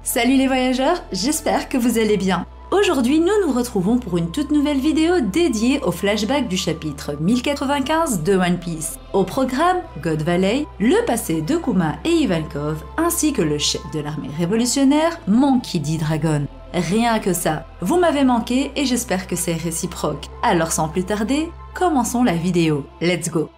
Salut les voyageurs, j'espère que vous allez bien. Aujourd'hui, nous nous retrouvons pour une toute nouvelle vidéo dédiée au flashback du chapitre 1095 de One Piece. Au programme, God Valley, le passé de Kuma et Ivankov, ainsi que le chef de l'armée révolutionnaire, Monkey D. Dragon. Rien que ça, vous m'avez manqué et j'espère que c'est réciproque. Alors sans plus tarder, commençons la vidéo. Let's go!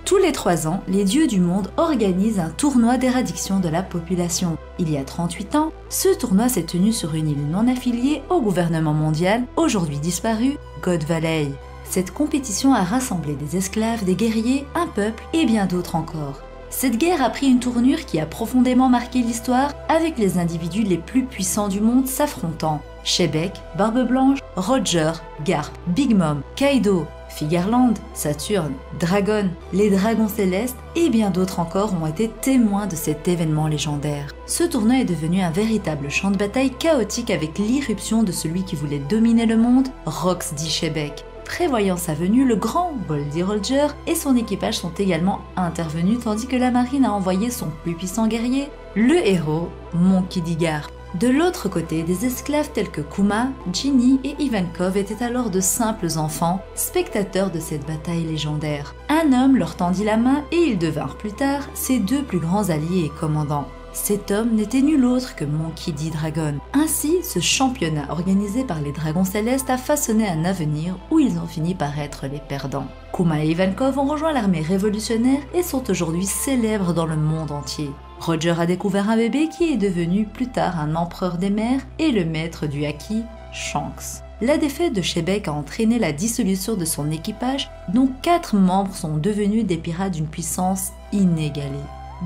Tous les 3 ans, les dieux du monde organisent un tournoi d'éradiction de la population. Il y a 38 ans, ce tournoi s'est tenu sur une île non affiliée au gouvernement mondial, aujourd'hui disparue, God Valley. Cette compétition a rassemblé des esclaves, des guerriers, un peuple et bien d'autres encore. Cette guerre a pris une tournure qui a profondément marqué l'histoire, avec les individus les plus puissants du monde s'affrontant. Shebeck, Barbe Blanche, Roger, Garp, Big Mom, Kaido, Figarland, Saturne, Dragon, les Dragons Célestes et bien d'autres encore ont été témoins de cet événement légendaire. Ce tournoi est devenu un véritable champ de bataille chaotique avec l'irruption de celui qui voulait dominer le monde, Rox D. Shebeck. Prévoyant sa venue, le grand Goldie Roger et son équipage sont également intervenus tandis que la marine a envoyé son plus puissant guerrier, le héros Monkey D. Garp. De l'autre côté, des esclaves tels que Kuma, Ginny et Ivankov étaient alors de simples enfants, spectateurs de cette bataille légendaire. Un homme leur tendit la main et ils devinrent plus tard ses 2 plus grands alliés et commandants. Cet homme n'était nul autre que Monkey D. Dragon. Ainsi, ce championnat organisé par les Dragons Célestes a façonné un avenir où ils ont fini par être les perdants. Kuma et Ivankov ont rejoint l'armée révolutionnaire et sont aujourd'hui célèbres dans le monde entier. Roger a découvert un bébé qui est devenu plus tard un empereur des mers et le maître du haki, Shanks. La défaite de Shebeck a entraîné la dissolution de son équipage, dont 4 membres sont devenus des pirates d'une puissance inégalée.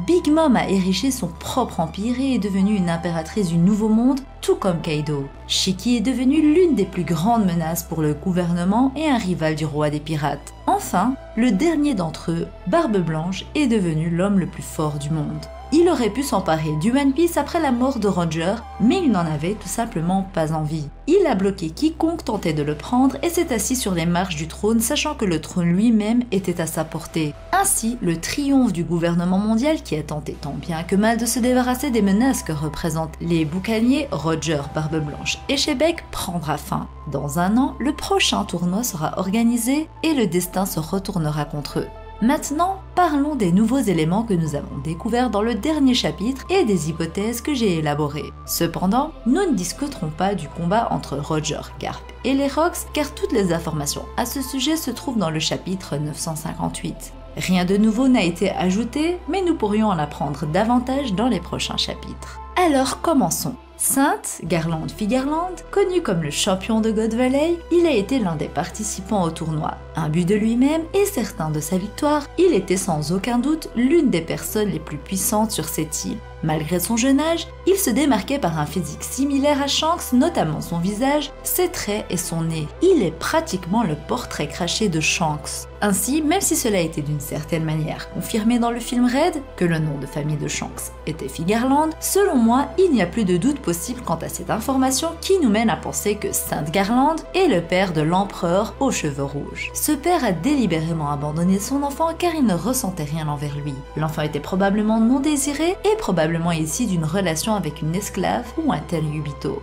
Big Mom a érigé son propre empire et est devenue une impératrice du Nouveau Monde, tout comme Kaido. Shiki est devenue l'une des plus grandes menaces pour le gouvernement et un rival du roi des pirates. Enfin, le dernier d'entre eux, Barbe Blanche, est devenu l'homme le plus fort du monde. Il aurait pu s'emparer du One Piece après la mort de Roger, mais il n'en avait tout simplement pas envie. Il a bloqué quiconque tentait de le prendre et s'est assis sur les marches du trône, sachant que le trône lui-même était à sa portée. Ainsi, le triomphe du gouvernement mondial qui a tenté tant bien que mal de se débarrasser des menaces que représentent les boucaniers Roger, Barbe Blanche et Shebeck prendra fin. Dans 1 an, le prochain tournoi sera organisé et le destin se retournera contre eux. Maintenant, parlons des nouveaux éléments que nous avons découverts dans le dernier chapitre et des hypothèses que j'ai élaborées. Cependant, nous ne discuterons pas du combat entre Roger, Garp et les Rox car toutes les informations à ce sujet se trouvent dans le chapitre 958. Rien de nouveau n'a été ajouté, mais nous pourrions en apprendre davantage dans les prochains chapitres. Alors commençons. Saint Garland Figarland, connu comme le champion de God Valley, il a été l'un des participants au tournoi. Imbu de lui-même et certain de sa victoire, il était sans aucun doute l'une des personnes les plus puissantes sur cette île. Malgré son jeune âge, il se démarquait par un physique similaire à Shanks, notamment son visage, ses traits et son nez. Il est pratiquement le portrait craché de Shanks. Ainsi, même si cela a été d'une certaine manière confirmé dans le film Red, que le nom de famille de Shanks était Figarland, selon moi, il n'y a plus de doute possible quant à cette information qui nous mène à penser que Saint Garland est le père de l'empereur aux cheveux rouges. Ce père a délibérément abandonné son enfant car il ne ressentait rien envers lui. L'enfant était probablement non désiré et probablement issu d'une relation avec une esclave ou un tel Yubito.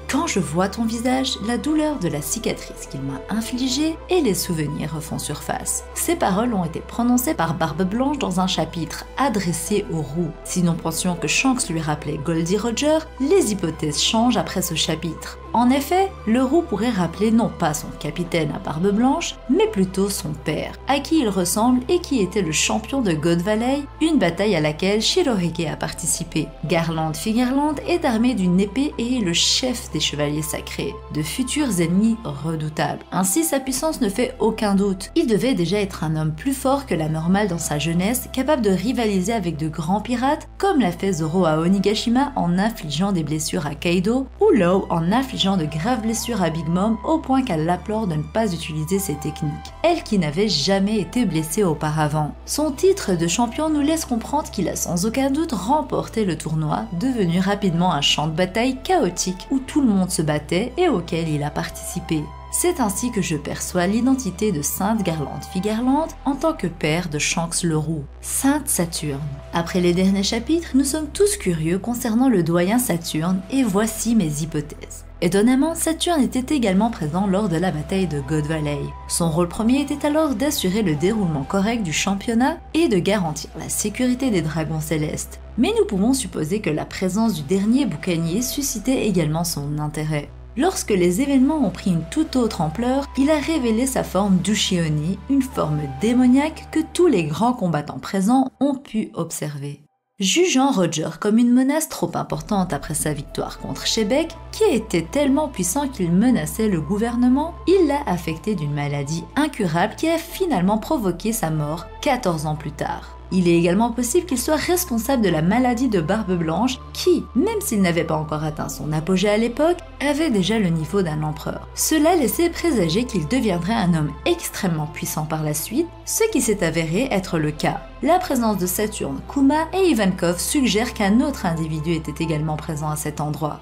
Quand je vois ton visage, la douleur de la cicatrice qu'il m'a infligée et les souvenirs refont surface. Ces paroles ont été prononcées par Barbe Blanche dans un chapitre adressé au roux. Si nous pensions que Shanks lui rappelait Goldie Roger, les hypothèses changent après ce chapitre. En effet, le roux pourrait rappeler non pas son capitaine à Barbe Blanche, mais plutôt son père, à qui il ressemble et qui était le champion de God Valley, une bataille à laquelle Shirohige a participé. Garland Figarland est armé d'une épée et est le chef des chevaliers sacrés, de futurs ennemis redoutables. Ainsi, sa puissance ne fait aucun doute. Il devait déjà être un homme plus fort que la normale dans sa jeunesse, capable de rivaliser avec de grands pirates, comme l'a fait Zoro à Onigashima en infligeant des blessures à Kaido, ou Law en infligeant de graves blessures à Big Mom au point qu'elle l'implore de ne pas utiliser ces techniques, elle qui n'avait jamais été blessée auparavant. Son titre de champion nous laisse comprendre qu'il a sans aucun doute remporté le tournoi, devenu rapidement un champ de bataille chaotique où tout le monde se battait et auquel il a participé. C'est ainsi que je perçois l'identité de Sainte Garlande Figarlande en tant que père de Shanks le Roux, Sainte Saturne. Après les derniers chapitres, nous sommes tous curieux concernant le doyen Saturne et voici mes hypothèses. Étonnamment, Saturne était également présent lors de la bataille de God Valley. Son rôle premier était alors d'assurer le déroulement correct du championnat et de garantir la sécurité des dragons célestes. Mais nous pouvons supposer que la présence du dernier boucanier suscitait également son intérêt. Lorsque les événements ont pris une toute autre ampleur, il a révélé sa forme d'Ushioni, une forme démoniaque que tous les grands combattants présents ont pu observer. Jugeant Roger comme une menace trop importante après sa victoire contre Shebeck, qui était tellement puissant qu'il menaçait le gouvernement, il l'a affecté d'une maladie incurable qui a finalement provoqué sa mort 14 ans plus tard. Il est également possible qu'il soit responsable de la maladie de Barbe Blanche qui, même s'il n'avait pas encore atteint son apogée à l'époque, avait déjà le niveau d'un empereur. Cela laissait présager qu'il deviendrait un homme extrêmement puissant par la suite, ce qui s'est avéré être le cas. La présence de Saturne, Kuma et Ivankov suggèrent qu'un autre individu était également présent à cet endroit.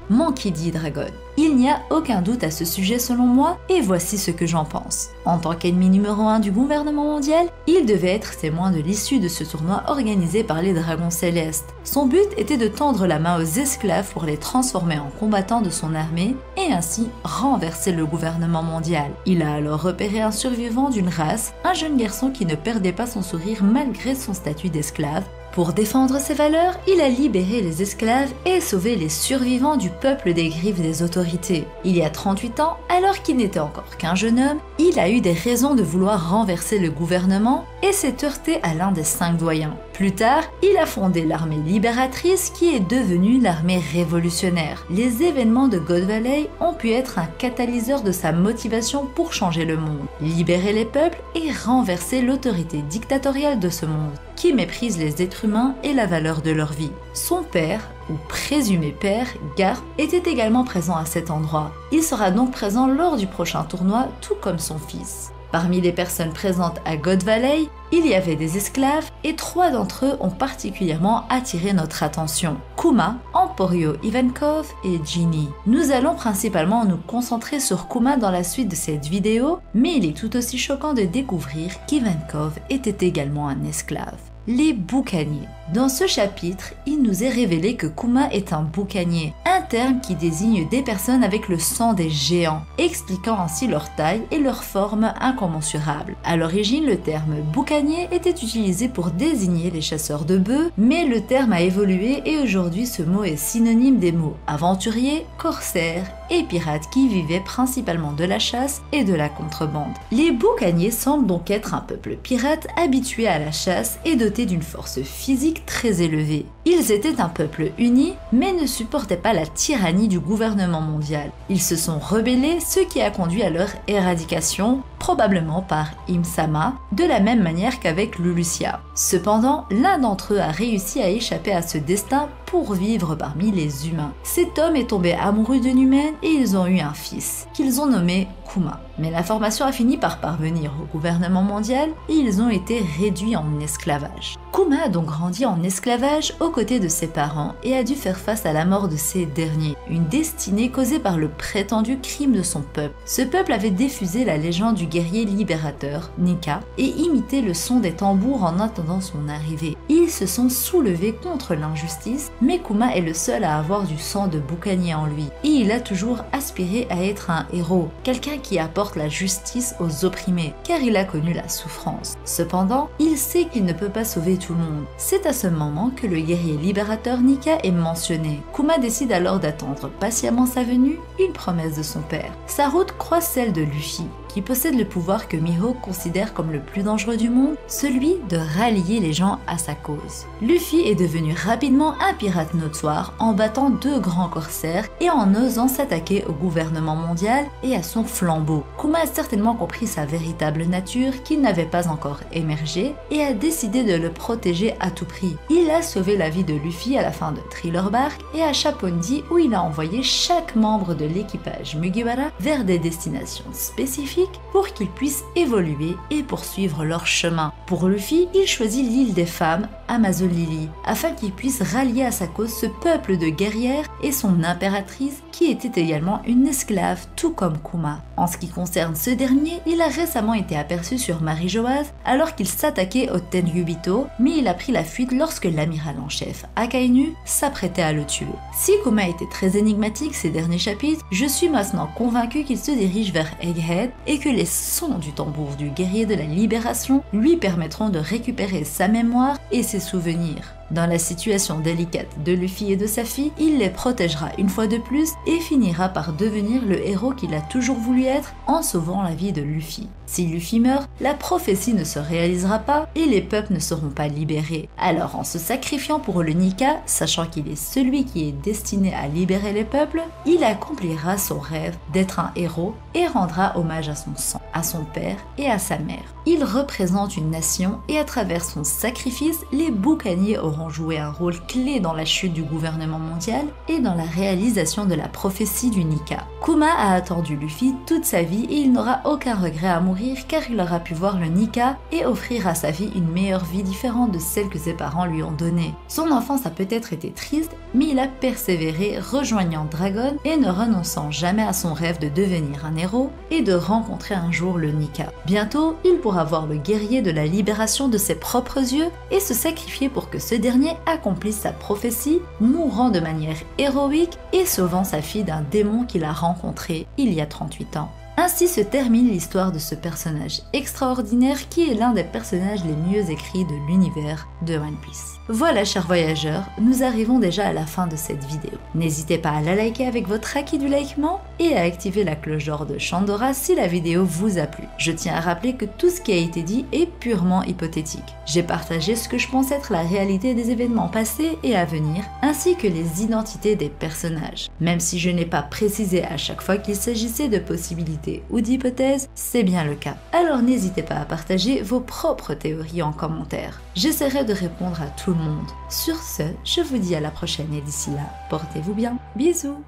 Monkey D. Dragon. Il n'y a aucun doute à ce sujet selon moi, et voici ce que j'en pense. En tant qu'ennemi numéro 1 du gouvernement mondial, il devait être témoin de l'issue de ce tournoi organisé par les Dragons Célestes. Son but était de tendre la main aux esclaves pour les transformer en combattants de son armée, et ainsi renverser le gouvernement mondial. Il a alors repéré un survivant d'une race, un jeune garçon qui ne perdait pas son sourire malgré son statut d'esclave. Pour défendre ses valeurs, il a libéré les esclaves et sauvé les survivants du peuple des griffes des autorités. Il y a 38 ans, alors qu'il n'était encore qu'un jeune homme, il a eu des raisons de vouloir renverser le gouvernement et s'est heurté à l'un des 5 doyens. Plus tard, il a fondé l'armée libératrice qui est devenue l'armée révolutionnaire. Les événements de God Valley ont pu être un catalyseur de sa motivation pour changer le monde, libérer les peuples et renverser l'autorité dictatoriale de ce monde, qui méprise les êtres humains et la valeur de leur vie. Son père, ou présumé père, Garp, était également présent à cet endroit. Il sera donc présent lors du prochain tournoi, tout comme son fils. Parmi les personnes présentes à God Valley, il y avait des esclaves et 3 d'entre eux ont particulièrement attiré notre attention. Kuma, Emporio Ivankov et Ginny. Nous allons principalement nous concentrer sur Kuma dans la suite de cette vidéo, mais il est tout aussi choquant de découvrir qu'Ivankov était également un esclave. Les boucaniers. Dans ce chapitre, il nous est révélé que Kuma est un boucanier, un terme qui désigne des personnes avec le sang des géants, expliquant ainsi leur taille et leur forme incommensurables. À l'origine, le terme boucanier était utilisé pour désigner les chasseurs de bœufs, mais le terme a évolué et aujourd'hui ce mot est synonyme des mots aventurier, corsaire et pirates qui vivaient principalement de la chasse et de la contrebande. Les boucaniers semblent donc être un peuple pirate habitué à la chasse et doté d'une force physique très élevée. Ils étaient un peuple uni, mais ne supportaient pas la tyrannie du gouvernement mondial. Ils se sont rebellés, ce qui a conduit à leur éradication, probablement par Im-sama, de la même manière qu'avec Lulusia. Cependant, l'un d'entre eux a réussi à échapper à ce destin pour vivre parmi les humains. Cet homme est tombé amoureux d'une humaine et ils ont eu un fils, qu'ils ont nommé Kuma. Mais l'information a fini par parvenir au gouvernement mondial et ils ont été réduits en esclavage. Kuma a donc grandi en esclavage aux côtés de ses parents et a dû faire face à la mort de ces derniers, une destinée causée par le prétendu crime de son peuple. Ce peuple avait diffusé la légende du guerrier libérateur, Nika, et imité le son des tambours en attendant son arrivée. Ils se sont soulevés contre l'injustice, mais Kuma est le seul à avoir du sang de boucanier en lui, et il a toujours aspiré à être un héros, quelqu'un qui apporte la justice aux opprimés, car il a connu la souffrance. Cependant, il sait qu'il ne peut pas sauver tout le monde. C'est à ce moment que le guerrier libérateur Nika est mentionné. Kuma décide alors d'attendre patiemment sa venue, une promesse de son père. Sa route croise celle de Luffy, qui possède le pouvoir que Mihawk considère comme le plus dangereux du monde, celui de rallier les gens à sa cause. Luffy est devenu rapidement un pirate notoire en battant 2 grands corsaires et en osant s'attaquer au gouvernement mondial et à son flambeau. Kuma a certainement compris sa véritable nature qui n'avait pas encore émergé et a décidé de le protéger à tout prix. Il a sauvé la vie de Luffy à la fin de Thriller Bark et à Chaponji où il a envoyé chaque membre de l'équipage Mugiwara vers des destinations spécifiques pour qu'ils puissent évoluer et poursuivre leur chemin. Pour Luffy, il choisit l'île des femmes Amazon Lily, afin qu'il puisse rallier à sa cause ce peuple de guerrières et son impératrice qui était également une esclave tout comme Kuma. En ce qui concerne ce dernier, il a récemment été aperçu sur Marijoaz alors qu'il s'attaquait au Tenryubito, mais il a pris la fuite lorsque l'amiral en chef Akainu s'apprêtait à le tuer. Si Kuma était très énigmatique ces derniers chapitres, je suis maintenant convaincu qu'il se dirige vers Egghead et que les sons du tambour du guerrier de la libération lui permettront de récupérer sa mémoire et ses souvenirs. Dans la situation délicate de Luffy et de sa fille, il les protégera une fois de plus et finira par devenir le héros qu'il a toujours voulu être en sauvant la vie de Luffy. Si Luffy meurt, la prophétie ne se réalisera pas et les peuples ne seront pas libérés. Alors en se sacrifiant pour le Nika, sachant qu'il est celui qui est destiné à libérer les peuples, il accomplira son rêve d'être un héros et rendra hommage à son sang, à son père et à sa mère. Il représente une nation et à travers son sacrifice, les boucaniers auront joué un rôle clé dans la chute du gouvernement mondial et dans la réalisation de la prophétie du Nika. Kuma a attendu Luffy toute sa vie et il n'aura aucun regret à mourir car il aura pu voir le Nika et offrir à sa fille une meilleure vie différente de celle que ses parents lui ont donnée. Son enfance a peut-être été triste, mais il a persévéré, rejoignant Dragon et ne renonçant jamais à son rêve de devenir un héros et de rencontrer un jour le Nika. Bientôt, il pourra voir le guerrier de la libération de ses propres yeux et se sacrifier pour que ce dernier accomplisse sa prophétie, mourant de manière héroïque et sauvant sa fille d'un démon qu'il a rencontré il y a 38 ans. Ainsi se termine l'histoire de ce personnage extraordinaire qui est l'un des personnages les mieux écrits de l'univers de One Piece. Voilà chers voyageurs, nous arrivons déjà à la fin de cette vidéo. N'hésitez pas à la liker avec votre acquis du likement et à activer la cloche d'or de Chandora si la vidéo vous a plu. Je tiens à rappeler que tout ce qui a été dit est purement hypothétique. J'ai partagé ce que je pense être la réalité des événements passés et à venir, ainsi que les identités des personnages. Même si je n'ai pas précisé à chaque fois qu'il s'agissait de possibilités ou d'hypothèses, c'est bien le cas. Alors n'hésitez pas à partager vos propres théories en commentaire. J'essaierai de répondre à tout le monde. Sur ce, je vous dis à la prochaine et d'ici là, portez-vous bien. Bisous!